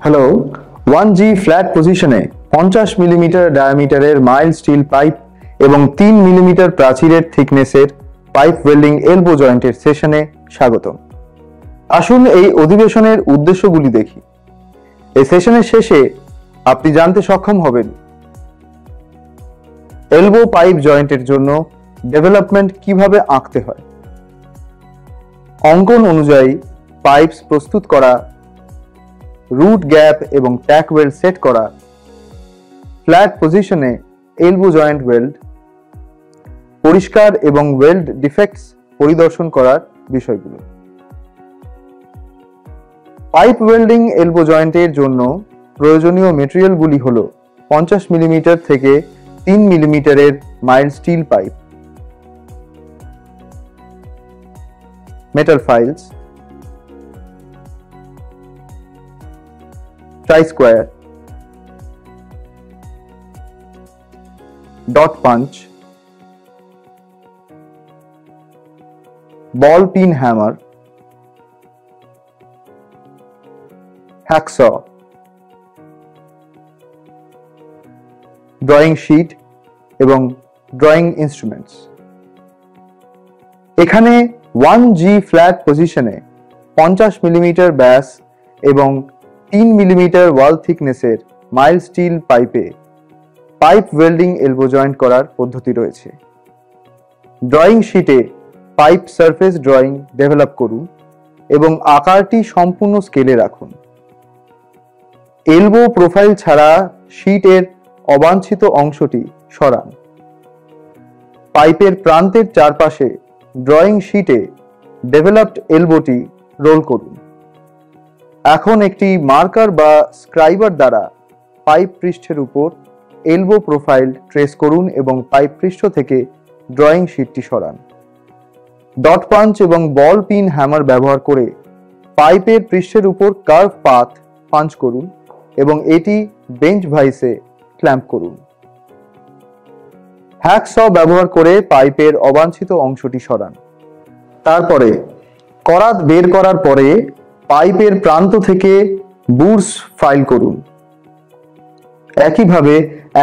Hello, 1G flat পজিশনে 50 millimetre ডায়ামিটারের mild steel pipe এবং 3 মিলিমিটার প্রাচীরের থিকনেসের পাইপ ওয়েল্ডিং এলবো জয়েন্টের সেশনে স্বাগতম। আসুন এই অধিবেশনের উদ্দেশ্যগুলি দেখি। এই সেশনের শেষে আপনি জানতে সক্ষম হবেন এলবো পাইপ জয়েন্টের জন্য ডেভেলপমেন্ট কিভাবে আঁকতে হয়, অঙ্কন অনুযায়ী পাইপস প্রস্তুত করা, রুট গ্যাপ এবং ট্যাক ওয়েল্ড সেট করা, ফ্ল্যাট পজিশনে এলবো জয়েন্ট ওয়েল্ড পরিষ্কার এবং ওয়েল্ড ডিফেক্টস পরিদর্শন করার বিষয়গুলো। পাইপ ওয়েল্ডিং এলবো জয়েন্টের জন্য প্রয়োজনীয় মেটেরিয়ালগুলি হল 50 মিলিমিটার থেকে 3 মিলিমিটারের mild steel pipe, metal files, try square, dot punch, ball pin hammer, hacks, drawing sheet এবং ড্রয়িং ইনস্ট্রুমেন্টস। এখানে 1G ফ্ল্যাট পজিশনে 50 মিলিমিটার ব্যাস এবং 3 মিলিমিটার ওয়াল থিকনেসের মাইল্ড স্টিল পাইপে পাইপ ওয়েল্ডিং এলবো জয়েন্ট করার পদ্ধতি রয়েছে। ড্রয়িং শিটে পাইপ সারফেস ড্রয়িং ডেভেলপ করুন এবং আকারটি সম্পূর্ণ স্কেলে রাখুন। এলবো প্রোফাইল ছাড়া শিটের অবাঞ্ছিত অংশটি সরান। পাইপের প্রান্তের চারপাশে ড্রয়িং শিটে ডেভেলপড এলবোটি রোল করুন। এখন একটি মার্কার বা স্ক্রাইবার দ্বারা পাইপ পৃষ্ঠের উপর এলবো প্রোফাইল ট্রেস করুন এবং পাইপ পৃষ্ঠ থেকে ড্রয়িং শিটটি সরান। ডট পাঞ্চ এবং বল পিন হ্যামার ব্যবহার করে পাইপের পৃষ্ঠের উপর কার্ভ পাথ পাঞ্চ করুন এবং এটি বেঞ্চ ভাইসে ক্ল্যাম্প করুন। হ্যাকস ব্যবহার করে পাইপের অবাঞ্ছিত অংশটি সরান। তারপরে করাত বের করার পরে পাইপের প্রান্ত থেকে বুরস ফাইল করুন। একইভাবে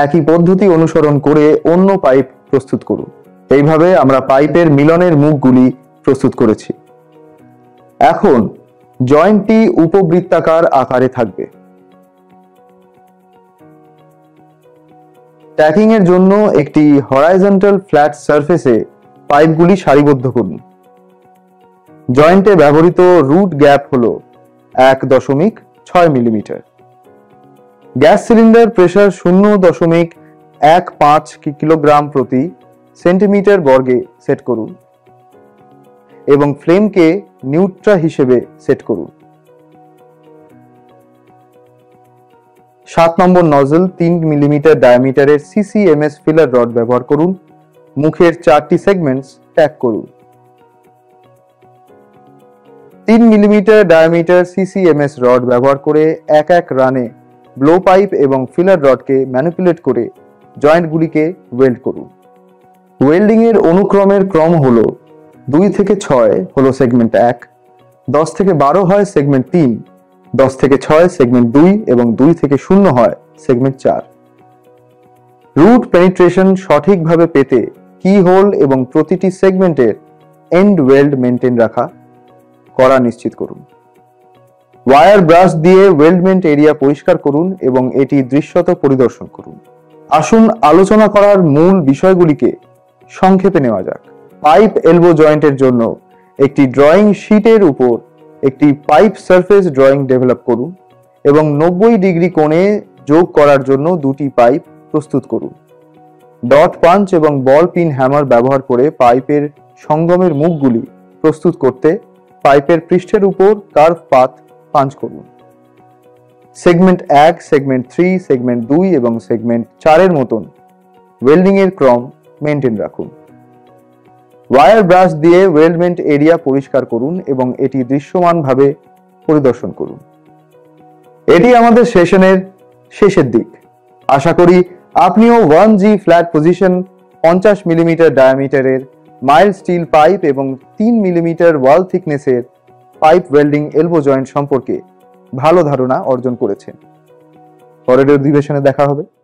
একই পদ্ধতি অনুসরণ করে অন্য পাইপ প্রস্তুত করুন। এইভাবে আমরা পাইপের মিলনের মুখগুলি প্রস্তুত করেছি। এখন জয়েন্টটি উপবৃত্তাকার আকারে থাকবে। ট্যাকিং এর জন্য একটি হরাইজন্টাল ফ্ল্যাট সারফেসে পাইপগুলি সারিবদ্ধ করুন। জয়েন্টে ব্যবহৃত রুট গ্যাপ হল 1.6 millimetre. Gas cylinder pressure 0.15 kilogram প্রতি সেন্টিমিটার বর্গে সেট করুন এবং ফ্লেমকে নিউট্রা হিসেবে সেট করুন। 7 নম্বর নজল 3 মিলিমিটার ডায়ামিটারের সিসিএমএস ফিলার রড ব্যবহার করুন। মুখের 4টি সেগমেন্টস ট্যাগ করুন। 3 মিলিমিটার ডায়ামিটার সিসিএমএস রড ব্যবহার করে এক রানে ব্লো পাইপ এবং ফিলার রডকে ম্যানিপুলেট করে জয়েন্টগুলিকে ওয়েল্ড করুন। ওয়েল্ডিং এর অনুক্রমের ক্রম হলো 2 থেকে 6 হলো সেগমেন্ট 1, 10 থেকে 12 হয় সেগমেন্ট 3, 10 থেকে 6 সেগমেন্ট 2 এবং 2 থেকে 0 হয় সেগমেন্ট 4। রুট পেনিট্রেশন সঠিকভাবে পেতে কি হোল এবং প্রতিটি সেগমেন্টের এন্ড ওয়েল্ড মেনটেন করা নিশ্চিত করুন। ওয়্যার ব্রাশ দিয়ে ওয়েল্ডমেন্ট এরিয়া পরিষ্কার করুন এবং এটি দৃশ্যত পরিদর্শন করুন। আসুন আলোচনা করার মূল বিষয়গুলিকে সংক্ষেপে নেওয়া যাক। পাইপ এলবো জয়েন্টের জন্য একটি ড্রয়িং শিটের উপর একটি পাইপ সারফেস ড্রয়িং ডেভেলপ করুন এবং 90 ডিগ্রি কোণে যোগ করার জন্য দুটি পাইপ প্রস্তুত করুন। ডট পাঞ্চ এবং বল পিন হ্যামার ব্যবহার করে পাইপের সঙ্গমের মুখগুলি প্রস্তুত করতে পাইপের পৃষ্ঠের উপর কার্ভ পাথ পাঞ্চ করুন। সেগমেন্ট 1, সেগমেন্ট 3, সেগমেন্ট 2 এবং সেগমেন্ট 4 এর মতন ওয়েল্ডিং এর ক্রম মেনটেন রাখুন। ওয়্যার ব্রাশ দিয়ে ওয়েল্ডমেন্ট এরিয়া পরিষ্কার করুন এবং এটি দৃশ্যমানভাবে পরিদর্শন করুন। এটি আমাদের সেশনের শেষের দিক। আশা করি আপনিও 1G ফ্ল্যাট পজিশন 50 মিলিমিটার ডায়ামিটারের মাইল্ড স্টিল পাইপ এবং 3 মিলিমিটার ওয়াল থিকনেসের পাইপ ওয়েল্ডিং এলবো জয়েন্ট সম্পর্কে ভালো ধারণা অর্জন করেছেন। পরের অধিবেশনে দেখা হবে।